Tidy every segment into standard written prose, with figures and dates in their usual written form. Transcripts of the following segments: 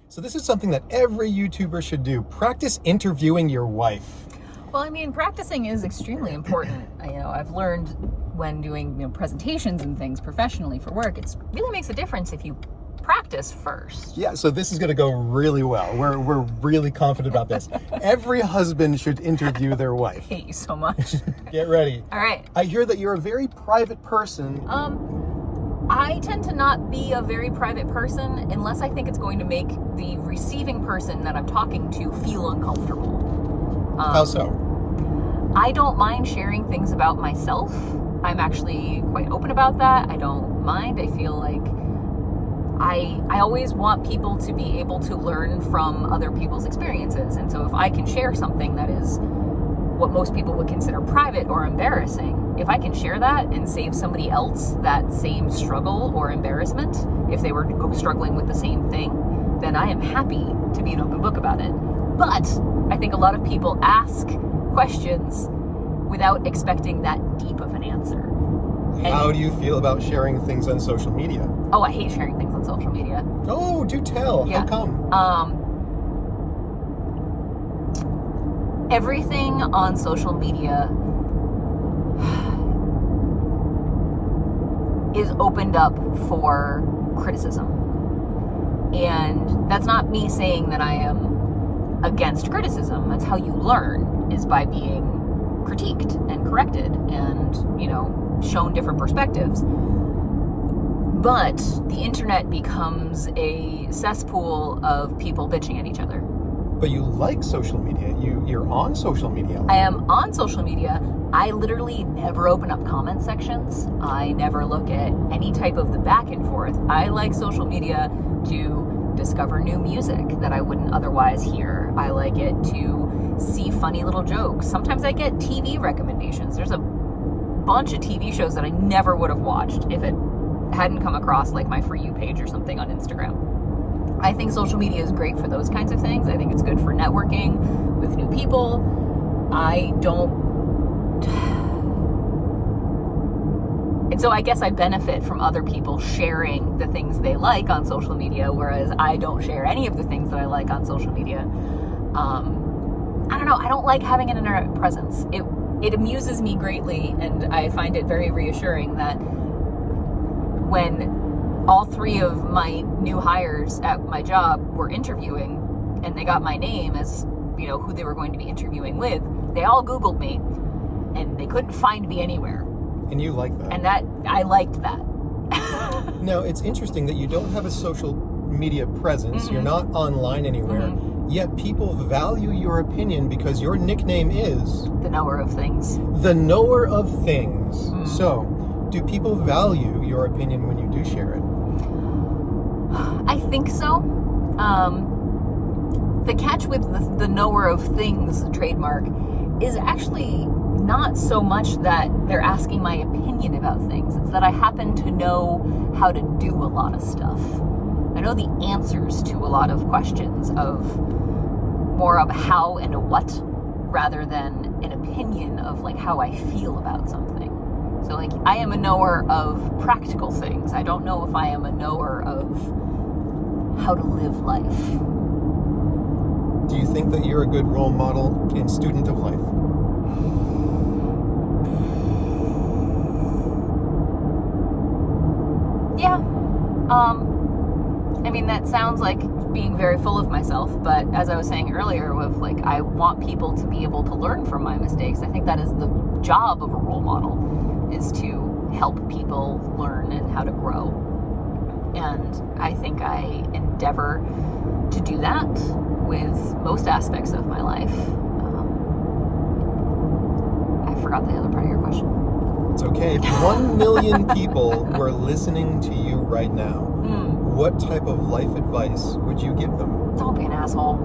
So this is something that every YouTuber should do. Practice interviewing your wife. Well, I mean, practicing is extremely important. I've learned when doing presentations and things professionally for work, it really makes a difference if you practice first. Yeah, so this is going to go really well. We're really confident about this. Every husband should interview their I wife. hate you so much. Get ready. All right. I hear that you're a very private person. I tend to not be a very private person unless I think it's going to make the receiving person that I'm talking to feel uncomfortable. How so? I don't mind sharing things about myself. I'm actually quite open about that. I don't mind. I feel like I always want people to be able to learn from other people's experiences. And so if I can share something that is what most people would consider private or embarrassing, if I can share that and save somebody else that same struggle or embarrassment, if they were struggling with the same thing, then I am happy to be an open book about it. But I think a lot of people ask questions without expecting that deep of an answer. How do you feel about sharing things on social media? Oh, I hate sharing things on social media. Oh, do tell. Yeah. How come? Everything on social media is opened up for criticism. And that's not me saying that I am against criticism. That's how you learn, is by being critiqued and corrected and, shown different perspectives. But the internet becomes a cesspool of people bitching at each other. But you like social media. You're on social media. I am on social media. I literally never open up comment sections. I never look at any type of the back and forth. I like social media to discover new music that I wouldn't otherwise hear. I like it to see funny little jokes. Sometimes I get TV recommendations. There's a bunch of TV shows that I never would have watched if it hadn't come across like my For You page or something on Instagram. I think social media is great for those kinds of things. I think it's good for networking with new people. And so I guess I benefit from other people sharing the things they like on social media, whereas I don't share any of the things that I like on social media. I don't know. I don't like having an internet presence. It amuses me greatly, and I find it very reassuring that when all three of my new hires at my job were interviewing and they got my name as, who they were going to be interviewing with, they all Googled me and they couldn't find me anywhere. And you like that. And I liked that. Now, it's interesting that you don't have a social media presence. Mm-hmm. You're not online anywhere. Mm-hmm. Yet people value your opinion because your nickname is The knower of things. the knower of things. Mm. So, do people value your opinion when you do share it? I think so. The catch with the knower of things trademark is actually not so much that they're asking my opinion about things. It's that I happen to know how to do a lot of stuff. I know the answers to a lot of questions of more of how and a what rather than an opinion of like how I feel about something. So like I am a knower of practical things. I don't know if I am a knower of how to live life. Do you think that you're a good role model and student of life? Yeah. I mean, that sounds like being very full of myself, but as I was saying earlier, with like, I want people to be able to learn from my mistakes. I think that is the job of a role model, is to help people learn and how to grow. And I think I endeavor to do that with most aspects of my life. I forgot the other part of your question. It's okay. If 1 million people were listening to you right now, what type of life advice would you give them? Don't be an asshole.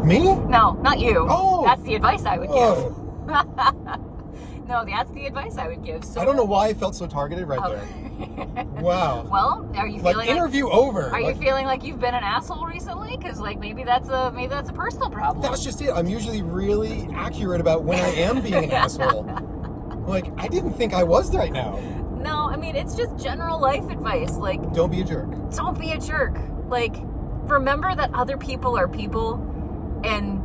Me? No, not you. Oh! That's the advice I would Oh. give. No, that's the advice I would give. So I don't know why I felt so targeted right there. Wow. Well, are you Like, feeling interview over. Are you feeling like you've been an asshole recently? Because like maybe that's a personal problem. That's just it. I'm usually really accurate about when I am being an asshole. Like, I didn't think I was right now. No, I mean, it's just general life advice. Like, Don't be a jerk. don't be a jerk. Like, remember that other people are people, and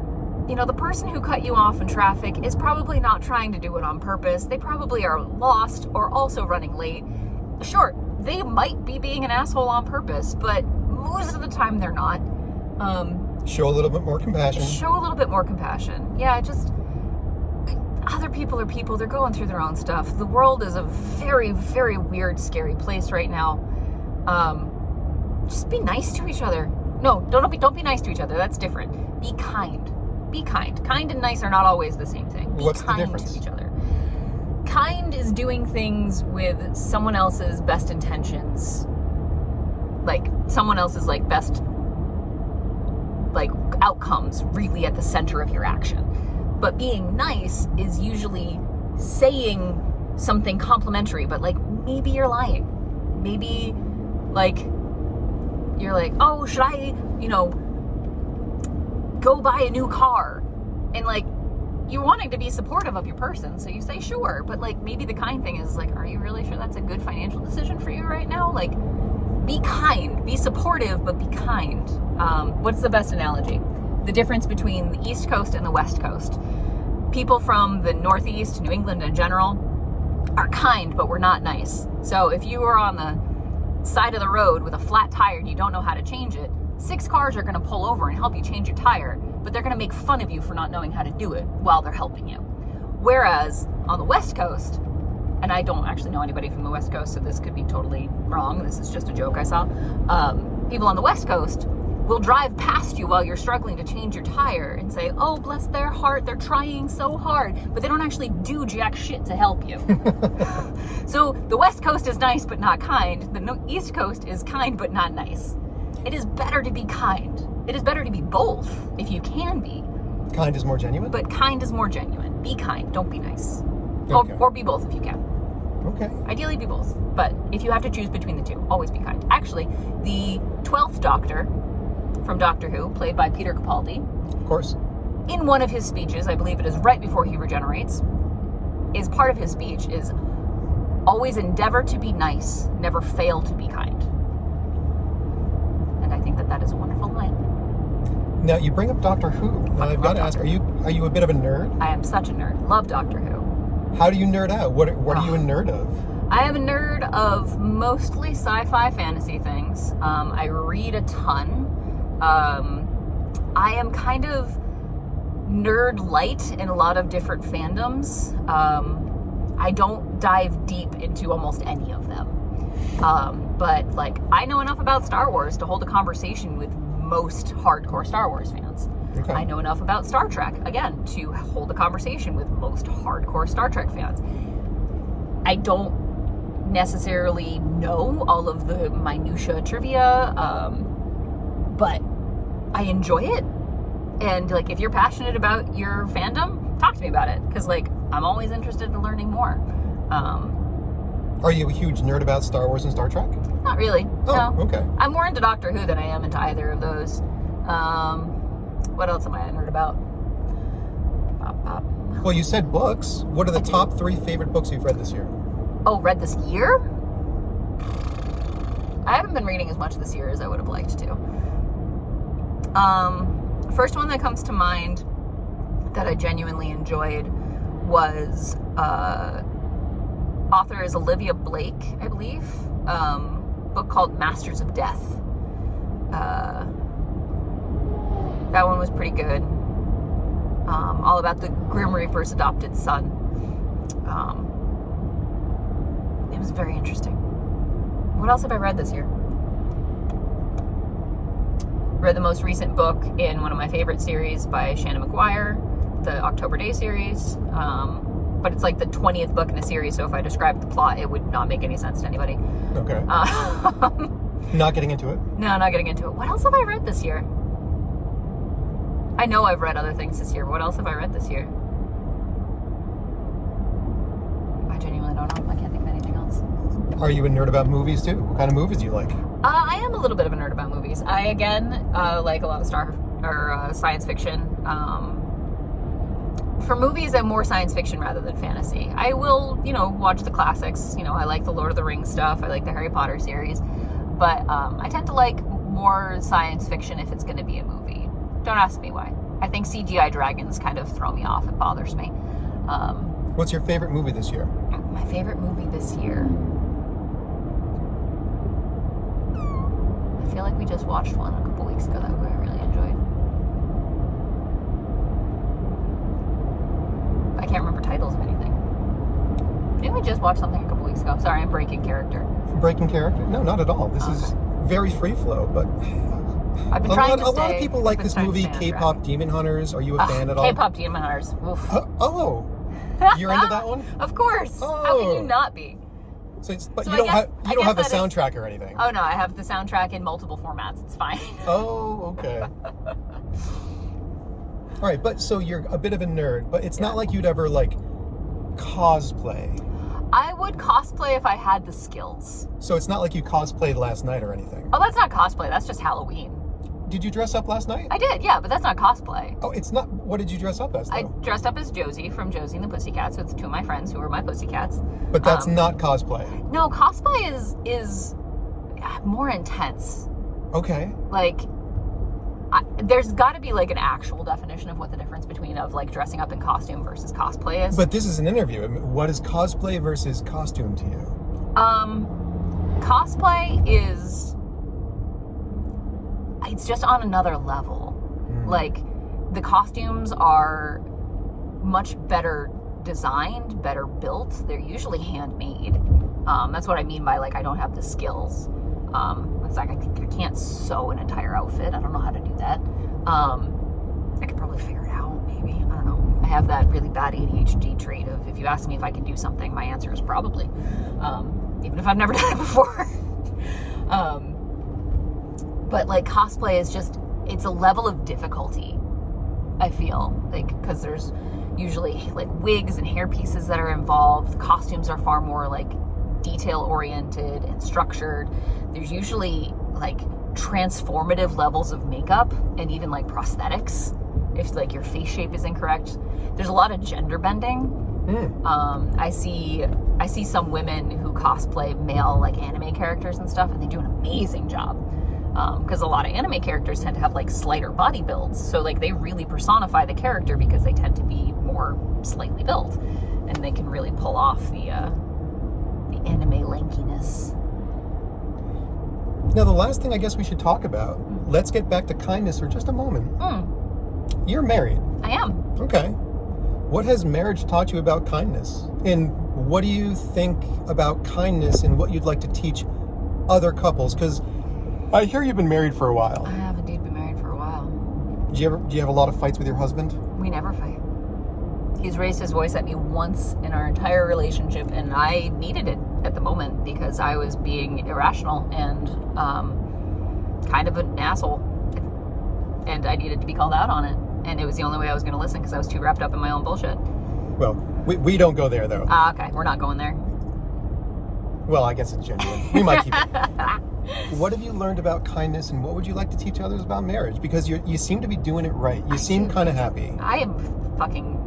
the person who cut you off in traffic is probably not trying to do it on purpose. They probably are lost or also running late. Sure, they might be being an asshole on purpose, but most of the time they're not. Show a little bit more compassion. Show a little bit more compassion. Yeah, just other people are people. They're going through their own stuff. The world is a very, very weird, scary place right now. Just be nice to each other. No, don't be nice to each other. That's different. Be kind. Be kind. Kind and nice are not always the same thing. Be What's kind the difference? to each other. Kind is doing things with someone else's best intentions. Like someone else's best outcomes really at the center of your action. But being nice is usually saying something complimentary, but maybe you're lying. Maybe you're like, oh, should I, go buy a new car? And you're wanting to be supportive of your person, so you say sure, but maybe the kind thing is are you really sure that's a good financial decision for you right now? Be kind, be supportive, but be kind. What's the best analogy? The difference between the East Coast and the West Coast. People from the Northeast, New England in general, are kind, but we're not nice. So if you are on the side of the road with a flat tire and you don't know how to change it, 6 cars are going to pull over and help you change your tire, but they're going to make fun of you for not knowing how to do it while they're helping you. Whereas on the West Coast, and I don't actually know anybody from the West Coast, so this could be totally wrong. This is just a joke I saw. People on the West Coast will drive past you while you're struggling to change your tire and say, oh, bless their heart, they're trying so hard, but they don't actually do jack shit to help you. So the West Coast is nice but not kind. The East Coast is kind but not nice. It is better to be kind. It is better to be both if you can be. Kind is more genuine? But kind is more genuine. Be kind, don't be nice. Okay. Or be both if you can. Okay. Ideally be both. But if you have to choose between the two, always be kind. Actually, the 12th Doctor from Doctor Who, played by Peter Capaldi, Of course. in one of his speeches, I believe it is right before he regenerates, is part of his speech is always endeavor to be nice, never fail to be kind. And I think that is a wonderful line. Now you bring up Doctor Who. Now I've got to ask, are you a bit of a nerd? I am such a nerd. Love Doctor Who. How do you nerd out? What are you a nerd of? I am a nerd of mostly sci-fi fantasy things. I read a ton. I am kind of nerd light in a lot of different fandoms. I don't dive deep into almost any of them. But I know enough about Star Wars to hold a conversation with most hardcore Star Wars fans. Okay. I know enough about Star Trek, again, to hold a conversation with most hardcore Star Trek fans. I don't necessarily know all of the minutia trivia, but I enjoy it. And if you're passionate about your fandom, talk to me about it, because I'm always interested in learning more. Are you a huge nerd about Star Wars and Star Trek? Not really. Oh, no. okay. I'm more into Doctor Who than I am into either of those. What else am I a nerd about? Well, you said books. What are the top 3 favorite books you've read this year? Oh, read this year? I haven't been reading as much this year as I would have liked to. First one that comes to mind that I genuinely enjoyed was author is Olivia Blake, I believe. Book called Masters of Death. That one was pretty good. All about the Grim Reaper's adopted son. It was very interesting. What else have I read this year? Read the most recent book in one of my favorite series by Shannon McGuire, the October Day series. But it's the 20th book in a series, so if I described the plot, it would not make any sense to anybody. Okay. Not getting into it? No, not getting into it. What else have I read this year? I know I've read other things this year, but what else have I read this year? I genuinely don't know. I can't think of anything else. Are you a nerd about movies too? What kind of movies do you like? I am a little bit of a nerd about movies. I, again, like a lot of science fiction. For movies, I'm more science fiction rather than fantasy. I will, watch the classics. I like the Lord of the Rings stuff. I like the Harry Potter series. But I tend to like more science fiction if it's going to be a movie. Don't ask me why. I think CGI dragons kind of throw me off. It bothers me. What's your favorite movie this year? My favorite movie this year. I feel like we just watched one a couple weeks ago that I really enjoyed. I can't remember titles of anything. Didn't we just watch something a couple weeks ago? Sorry, I'm breaking character. Breaking character? No, not at all. This is very free flow, but I've been trying to a lot of people like this movie, K-pop Demon Hunters. Are you a fan at all? K-pop Demon Hunters. Oof. You're into that one? Of course. How can you not be? But you don't have the soundtrack or anything. Oh no, I have the soundtrack in multiple formats. It's fine. Oh, okay. All right, but so you're a bit of a nerd, but it's not like you'd ever like cosplay. I would cosplay if I had the skills. So it's not like you cosplayed last night or anything. Oh, that's not cosplay. That's just Halloween. Did you dress up last night? I did, yeah, but that's not cosplay. Oh, it's not. What did you dress up as, though? I dressed up as Josie from Josie and the Pussycats with two of my friends who were my Pussycats. But that's not cosplay. No, cosplay is more intense. Okay. Like, there's got to be like an actual definition of what the difference between like dressing up in costume versus cosplay is. But this is an interview. I mean, what is cosplay versus costume to you? Cosplay is... It's just on another level. Like, the costumes are much better designed, better built. They're usually handmade. That's what I mean by, like, I don't have the skills. It's like, I can't sew an entire outfit. I don't know how to do that. I could probably figure it out, maybe. I don't know. I have that really bad ADHD trait of, if you ask me if I can do something, my answer is probably. Even if I've never done it before. But like cosplay is just, it's a level of difficulty, I feel, like, because there's usually like wigs and hair pieces that are involved. The costumes are far more like detail oriented and structured. There's usually like transformative levels of makeup and even like prosthetics if like your face shape is incorrect. There's a lot of gender bending. I see some women who cosplay male like anime characters and stuff, and they do an amazing job. Because a lot of anime characters tend to have like slighter body builds, so like they really personify the character because they tend to be more slightly built, and they can really pull off the anime lankiness. Now, the last thing I guess we should talk about. Let's get back to kindness for just a moment. You're married. I am. Okay. What has marriage taught you about kindness, and what do you think about kindness and what you'd like to teach other couples? Because I hear you've been married for a while. I have indeed been married for a while. Do you have a lot of fights with your husband? We never fight. He's raised his voice at me once in our entire relationship, and I needed it at the moment because I was being irrational and kind of an asshole, and I needed to be called out on it. And it was the only way I was going to listen because I was too wrapped up in my own bullshit. Well, we don't go there, though. Okay, we're not going there. Well, I guess it's genuine. We might keep it. What have you learned about kindness, and what would you like to teach others about marriage? Because you seem to be doing it right. You seem kind of happy. I am fucking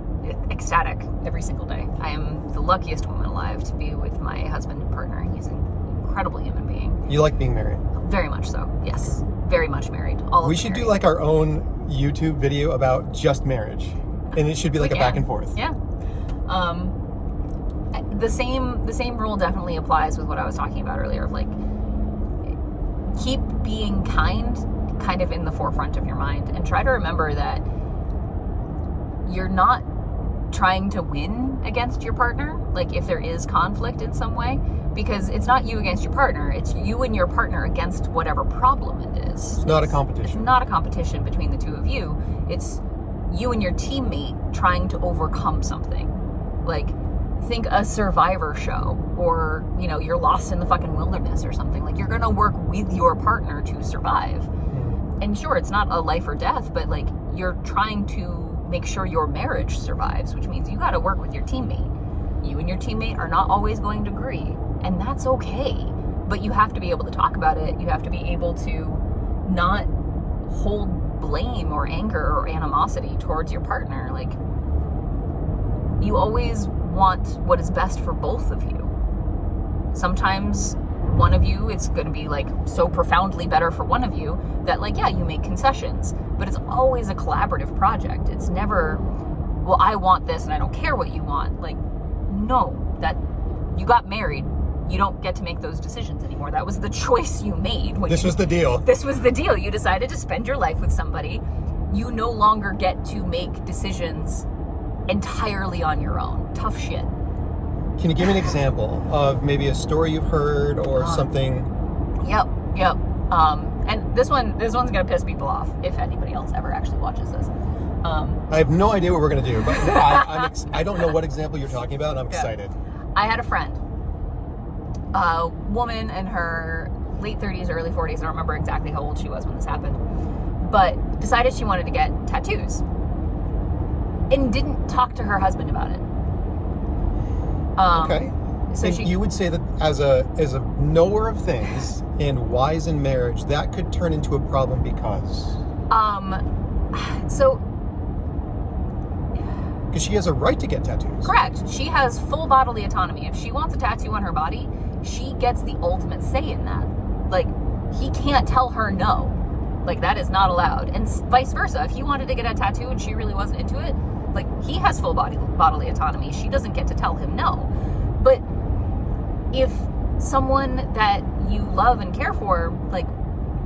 ecstatic every single day. I am the luckiest woman alive to be with my husband and partner. He's an incredible human being. You like being married? Very much so, yes. Very much married. We should do like our own YouTube video about just marriage. And it should be like a back and forth. Yeah. The same rule definitely applies with what I was talking about earlier of like, keep being kind of in the forefront of your mind, and try to remember that you're not trying to win against your partner, like if there is conflict in some way, because it's not you against your partner, it's you and your partner against whatever problem it is. It's not a competition. It's not a competition between the two of you. It's you and your teammate trying to overcome something. Like, think a Survivor show, or, you know, you're lost in the fucking wilderness or something. Like, you're gonna work with your partner to survive. And sure, it's not a life or death, but like, you're trying to make sure your marriage survives, which means you gotta work with your teammate. You and your teammate are not always going to agree, and that's okay. But you have to be able to talk about it. You have to be able to not hold blame or anger or animosity towards your partner. Like, you always want what is best for both of you. Sometimes one of you, it's going to be like so profoundly better for one of you that like, yeah, you make concessions, but it's always a collaborative project. It's never, well, I want this and I don't care what you want. Like, no, that you got married. You don't get to make those decisions anymore. That was the choice you made. This was the deal. This was the deal. You decided to spend your life with somebody. You no longer get to make decisions entirely on your own. Tough shit. Can you give me an example of maybe a story you've heard or something? Yep. And this one's gonna piss people off if anybody else ever actually watches this. I have no idea what we're gonna do, but I don't know what example you're talking about, and I'm excited. I had a friend, a woman in her late 30s, early 40s. I don't remember exactly how old she was when this happened, but decided she wanted to get tattoos and didn't talk to her husband about it. Okay. So and you would say that as a knower of things and wise in marriage, that could turn into a problem because she has a right to get tattoos. Correct. She has full bodily autonomy. If she wants a tattoo on her body, she gets the ultimate say in that. Like, he can't tell her no. Like, that is not allowed. And vice versa. If he wanted to get a tattoo and she really wasn't into it, like, he has full bodily autonomy. She doesn't get to tell him no. But if someone that you love and care for, like,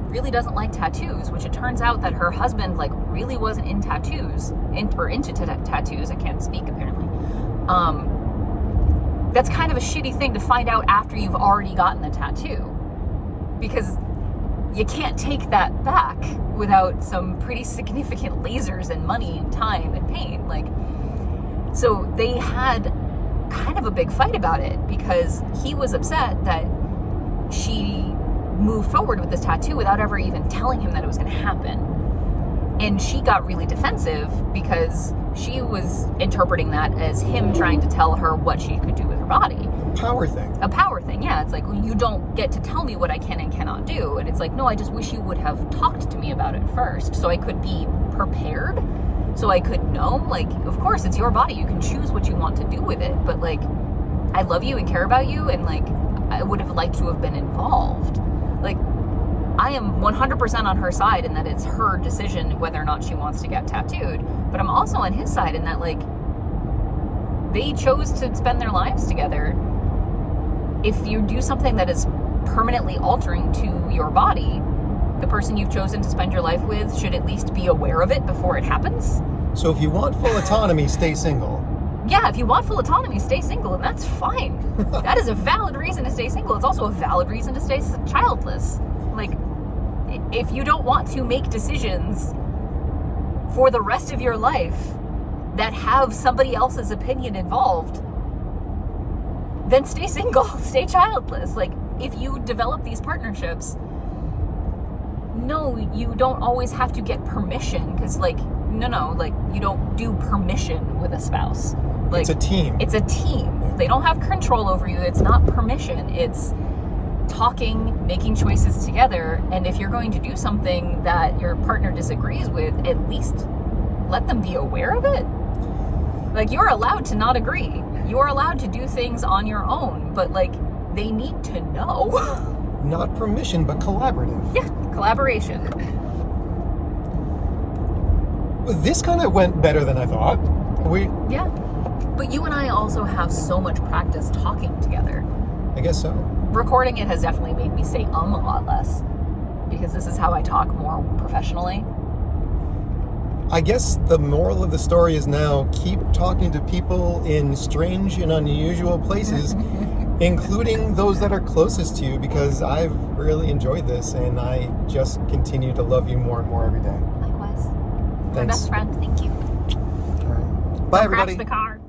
really doesn't like tattoos, which it turns out that her husband, like, really wasn't in tattoos, into tattoos, I can't speak apparently, that's kind of a shitty thing to find out after you've already gotten the tattoo. Because you can't take that back without some pretty significant lasers and money and time and pain. Like, so they had kind of a big fight about it because he was upset that she moved forward with this tattoo without ever even telling him that it was going to happen. And she got really defensive because she was interpreting that as him trying to tell her what she could do with her body. Power thing. A power thing, yeah. It's like, well, you don't get to tell me what I can and cannot do. And it's like, no, I just wish you would have talked to me about it first so I could be prepared, so I could know. Like, of course, it's your body. You can choose what you want to do with it. But, like, I love you and care about you, and, like, I would have liked to have been involved. Like, I am 100% on her side in that it's her decision whether or not she wants to get tattooed. But I'm also on his side in that, like, they chose to spend their lives together. If you do something that is permanently altering to your body, the person you've chosen to spend your life with should at least be aware of it before it happens. So if you want full autonomy, stay single. Yeah, if you want full autonomy, stay single, and that's fine. That is a valid reason to stay single. It's also a valid reason to stay childless. Like, if you don't want to make decisions for the rest of your life that have somebody else's opinion involved, then stay single, stay childless. Like, if you develop these partnerships, no, you don't always have to get permission, because, like, no, like, you don't do permission with a spouse. Like, it's a team. It's a team. They don't have control over you. It's not permission. It's talking, making choices together. And if you're going to do something that your partner disagrees with, at least let them be aware of it. Like, you're allowed to not agree. You're allowed to do things on your own, but, like, they need to know. Not permission, but collaborative. Yeah, collaboration. This kind of went better than I thought. Yeah. But you and I also have so much practice talking together. I guess so. Recording it has definitely made me say a lot less, because this is how I talk more professionally. I guess the moral of the story is now keep talking to people in strange and unusual places, including those that are closest to you, because I've really enjoyed this and I just continue to love you more and more every day. Likewise. My Thanks. best friend. Thank you. All right. Bye, Don't everybody. crash the car.